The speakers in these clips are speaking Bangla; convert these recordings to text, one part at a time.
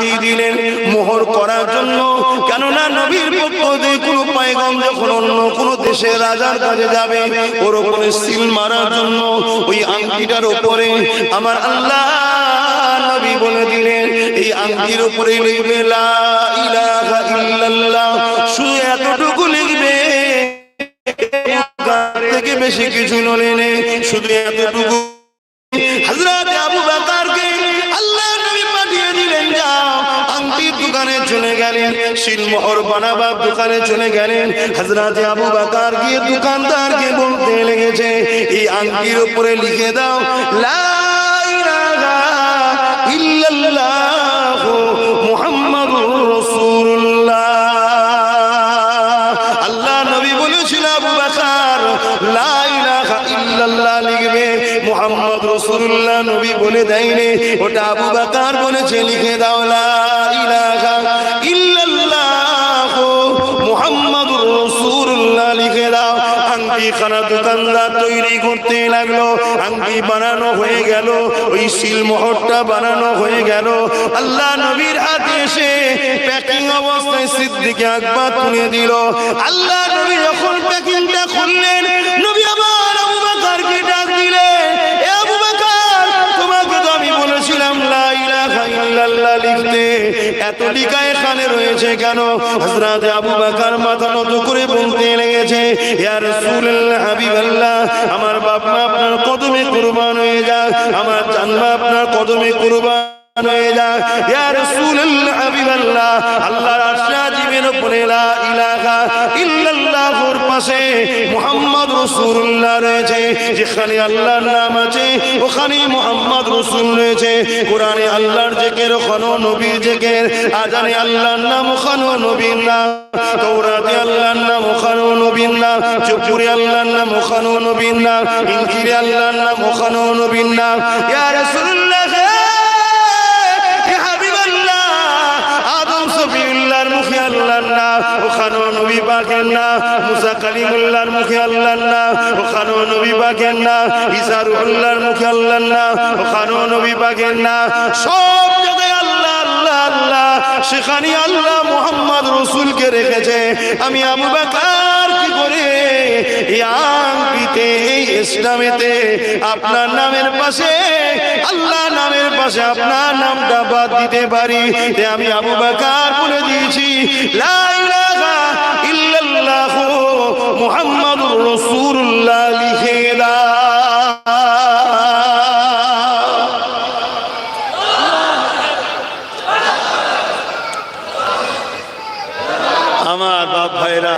আংটি দিলেন মোহর করার জন্য। কেননা নবীর পক্ষ থেকে কোনো পয়গম্বর যখন অন্য কোনো দেশের রাজার কাছে যাবে, ওর উপরে সিল মারার জন্য ওই আংটিটার উপরে আমার আল্লাহ নবী বলে দিলেন, এই আংটির উপরে লিখবে লা ইলাহা ইল্লাল্লাহ। শুধু এতটুকু লিখবে, থেকে বেশি কিছু নলেনে, শুধু এতটুকু। হযরত আবু বকরকে আল্লাহ নবী পাঠিয়ে দিলেন, যাও আংটির দোকানে চলে গেলেন, সিলমোহর বানাবার দোকানে চলে গেলেন। হযরত আবু বকর গিয়ে দোকানদারকে বলতে লেগেছে, এই আংটির উপরে লিখে দাও লা ইলাহা ইল্লাল্লাহ মুহাম্মাদুর রাসূলুল্লাহ। আল্লাহ নবী বলেছিল আবু বকর লা ইলাহা ইল্লাল্লাহ লিখবে, মুহাম্মদ রাসূলুল্লাহ নবী বলে দেয়নি, ওটা আবু বকর বলেছে লিখে দাও লা ইলাহা ইল্লাল্লাহ মুহাম্মাদুর রাসূলুল্লাহ লিখে দাও। আংটি খানা দোকানদার তৈরি করতে লাগলো, আংটি বানানো হয়ে গেল, ওই সিলমোহরটা বানানো হয়ে গেল। আল্লাহ নবীর হাতে এসে প্যাকিং অবস্থায় সিদ্দিক আকবর তুলে দিল। আল্লাহ নবী যখন প্যাকিংটা খুললেন, নবী আবার আবু বকরকে ডাক দিলেন, এ আবু বকর, তোমাকে তো আমি বলেছিলাম লা ইলাহা ইল্লাল্লাহ লিখতে, এত লিখা এখানে রয়েছে কেন? হযরত আবু বকর মাথা নত করে বলতে লেগেছে, ইয়া রাসূলুল্লাহ হাবিবাল্লাহ, আমার বাপ মা আপনার কদমে কুরবান হয়ে যাক, আমার জান মা আপনার কদমে কুরবান হয়ে যাক। ইয়া রাসূলুল্লাহ হাবিবাল্লাহ, আল্লাহর আরশ আজিমের উপরে লা ইলাহা ইল্লাল্লাহর পাশে মুহাম্মদ রাসূলুল্লাহ রয়েছে। যেখানে আল্লাহর নাম আছে ওখানে মুহাম্মদ রাসূল রয়েছে। কোরআনে আল্লাহর জিকির, ওখানে নবীর জিকির। আজানে আল্লাহর নাম, ওখানে নবীর নাম। তাওরাতে আল্লাহর নাম, ওখানে নবীর নাম। জবুরে আল্লাহর নাম, ওখানে নবীর নাম। ইনজিলে আল্লাহর নাম, ওখানে নবীর নাম। ইয়া রাসূলুল্লাহ, মুখে আল্লাহর নাম, ওখানেও নবী পাকের নাম। মুসা কালিমুল্লাহর মুখে আল্লাহর নাম, ওখানেও নবী পাকের নাম। ঈসা রূহুল্লাহর মুখে আল্লাহর নাম, ওখানেও নবী পাকের নাম। সব জায়গায় আল্লাহ আল্লাহ আল্লাহ, সেখানে আল্লাহ মুহাম্মদ রাসূলকে রেখেছে। আমি আবু বকর কি করে এই আংটিতে, এই ইসলামেতে আপনার নামের পাশে, আল্লাহ নামের পাশে আপনার নামটা বাদ দিতে পারি? আমি আবু বকর বলে দিয়েছি লা ইলাহা ইল্লাল্লাহ মুহাম্মাদুর রাসূলুল্লাহ লিখে দাও। আমার বাপ ভাইরা,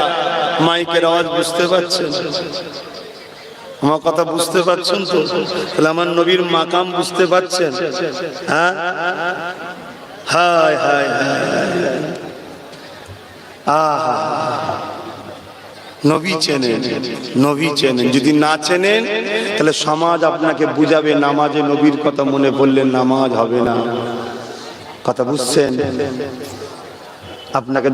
মাইকের আওয়াজ বুঝতে পাচ্ছেন? আমার কথা বুঝতে পারছেন তো? তাহলে আমার নবীর মাকাম বুঝতে পারছেন? হ্যাঁ, হায় হায় হায়, আহা, নবী চেনেন, নবী চেনেন। যদি না চেনেন তাহলে সমাজ আপনাকে বুঝাবে, নামাজে নবীর কথা মনে পড়লে নামাজ হবে না। কথা বুঝছেন? আপনাকে